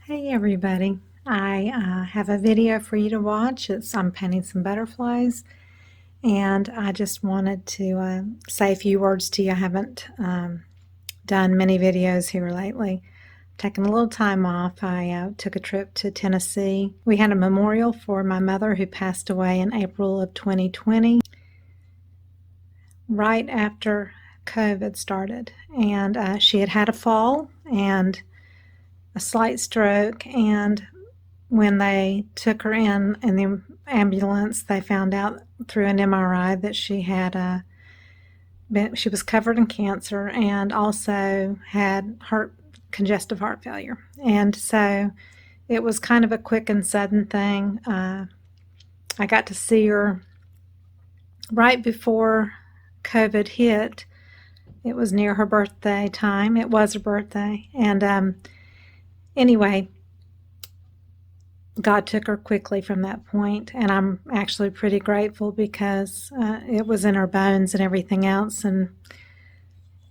Hey everybody, I have a video for you to watch. I'm painting some butterflies, and I just wanted to say a few words to you. I haven't done many videos here lately. Taking a little time off. I took a trip to Tennessee. We had a memorial for my mother who passed away in April of 2020, right after COVID started, and she had had a fall and a slight stroke, and when they took her in the ambulance, they found out through an MRI that she was covered in cancer and also had congestive heart failure. And so it was kind of a quick and sudden thing. I got to see her right before COVID hit. It was near her birthday time. It was her birthday. And anyway, God took her quickly from that point, and I'm actually pretty grateful because it was in her bones and everything else, and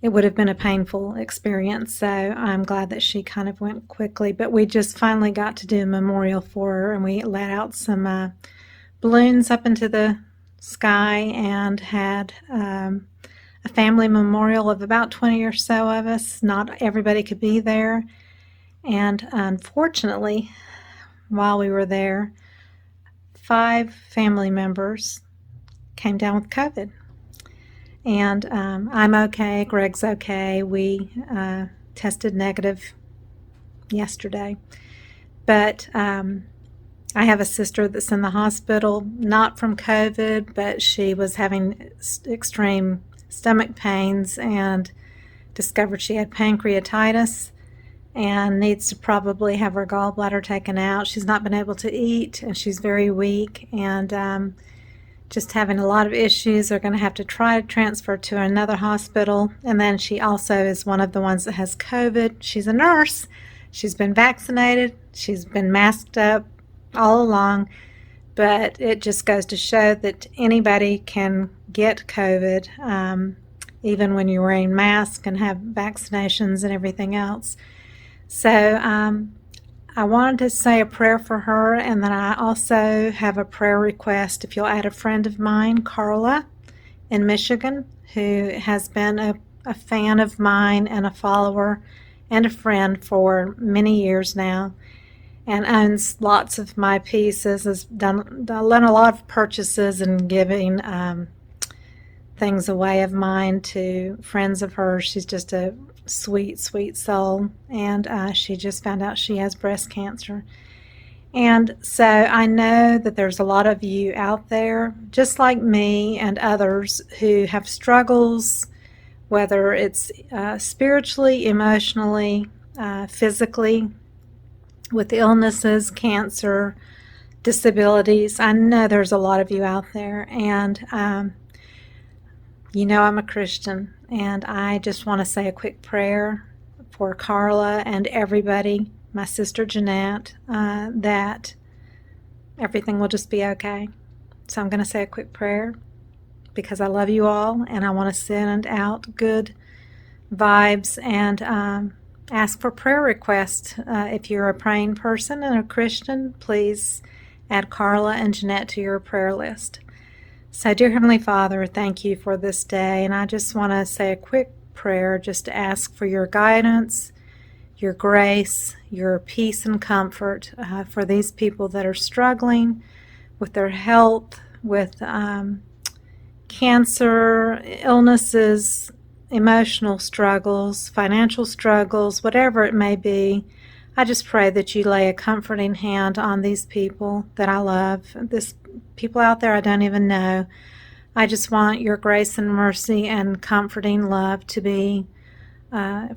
it would have been a painful experience. So I'm glad that she kind of went quickly. But we just finally got to do a memorial for her, and we let out some balloons up into the sky and had a family memorial of about 20 or so of us. Not everybody could be there, and unfortunately, while we were there, 5 family members came down with COVID. And I'm okay. Greg's okay. We tested negative yesterday. But I have a sister that's in the hospital, not from COVID, but she was having extreme stomach pains and discovered she had pancreatitis and needs to probably have her gallbladder taken out. She's not been able to eat, and she's very weak, and just having a lot of issues. They're going to have to try to transfer to another hospital. And then she also is one of the ones that has COVID. She's a nurse. She's been vaccinated. She's been masked up all along. But it just goes to show that anybody can get COVID, even when you're wearing masks and have vaccinations and everything else. So I wanted to say a prayer for her, and then I also have a prayer request. If you'll add a friend of mine, Carla in Michigan, who has been a fan of mine and a follower and a friend for many years now, and owns lots of my pieces, has done a lot of purchases and giving things away of mine to friends of hers. She's just a sweet, sweet soul, and she just found out she has breast cancer. And so I know that there's a lot of you out there, just like me and others, who have struggles, whether it's spiritually, emotionally, physically, with illnesses, cancer, disabilities. I know there's a lot of you out there, and you know I'm a Christian, and I just want to say a quick prayer for Carla and everybody, my sister Jeanette, that everything will just be okay. So I'm going to say a quick prayer because I love you all, and I want to send out good vibes and ask for prayer requests. If you're a praying person and a Christian, please add Carla and Jeanette to your prayer list. So, dear Heavenly Father, thank you for this day, and I just want to say a quick prayer just to ask for your guidance, your grace, your peace and comfort for these people that are struggling with their health, with cancer, illnesses, emotional struggles, financial struggles, whatever it may be. I just pray that you lay a comforting hand on these people that I love, people out there I don't even know. I just want your grace and mercy and comforting love to be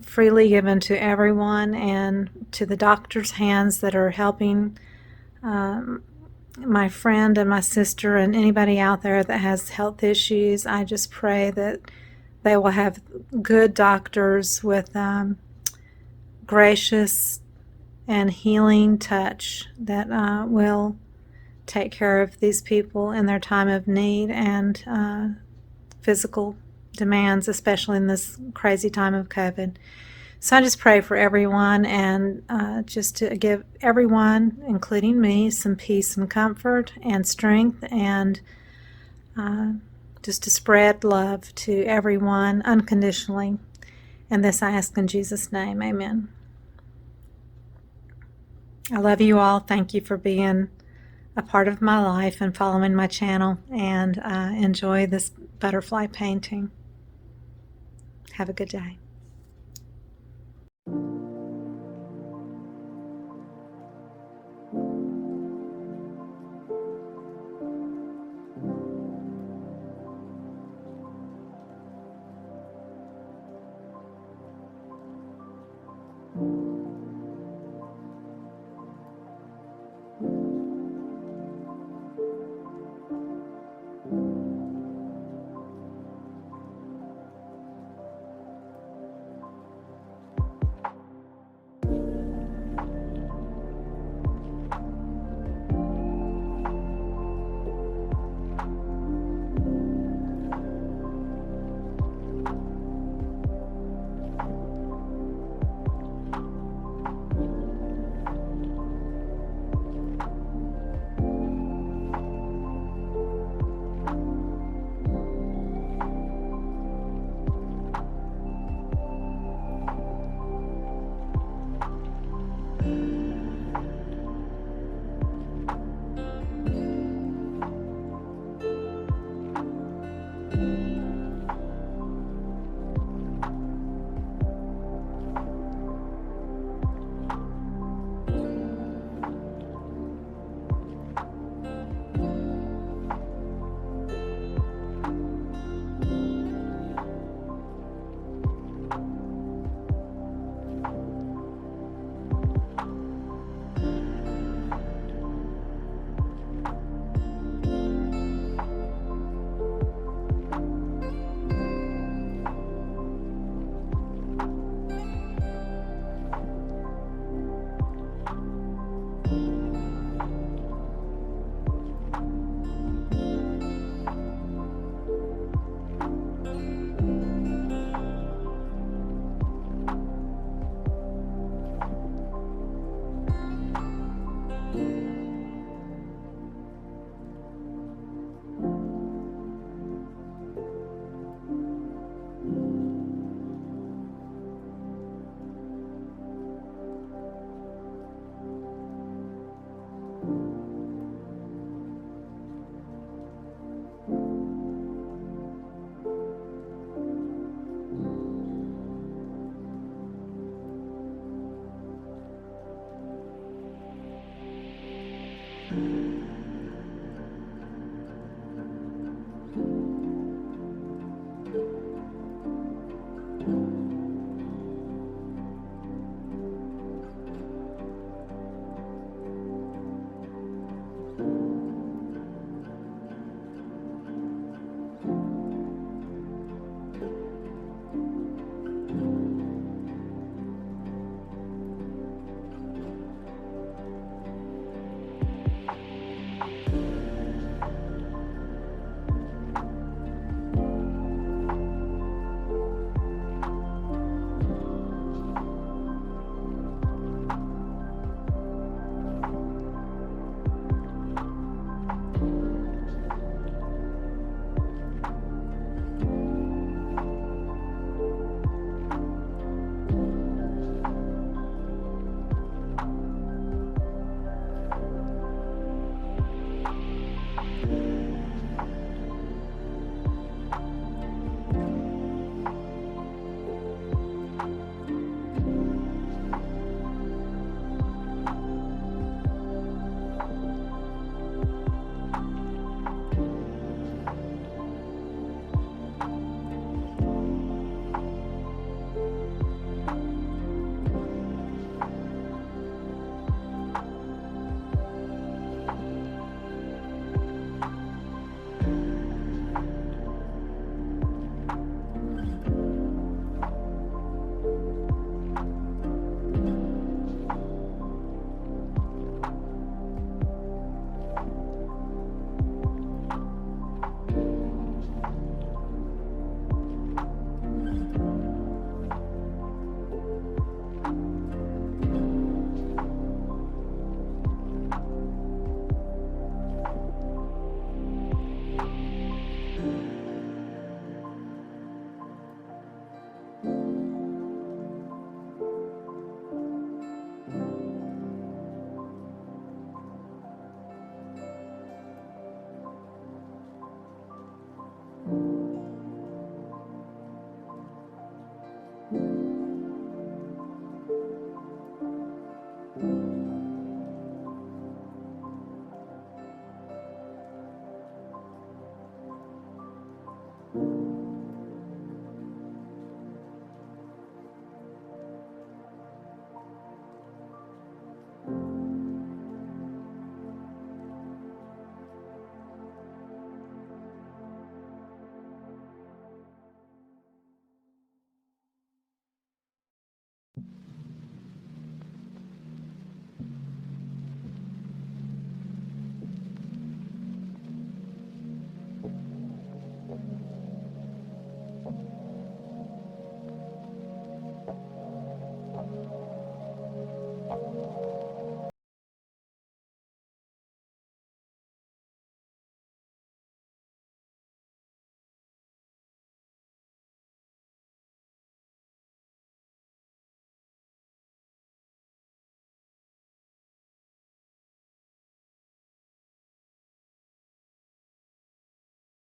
freely given to everyone, and to the doctor's hands that are helping my friend and my sister and anybody out there that has health issues. I just pray that they will have good doctors with gracious and healing touch that will take care of these people in their time of need and physical demands, especially in this crazy time of COVID. So I just pray for everyone and just to give everyone, including me, some peace and comfort and strength, and uh, just to spread love to everyone unconditionally. And this I ask in Jesus' name. Amen. I love you all. Thank you for being a part of my life and following my channel, and enjoy this butterfly painting. Have a good day.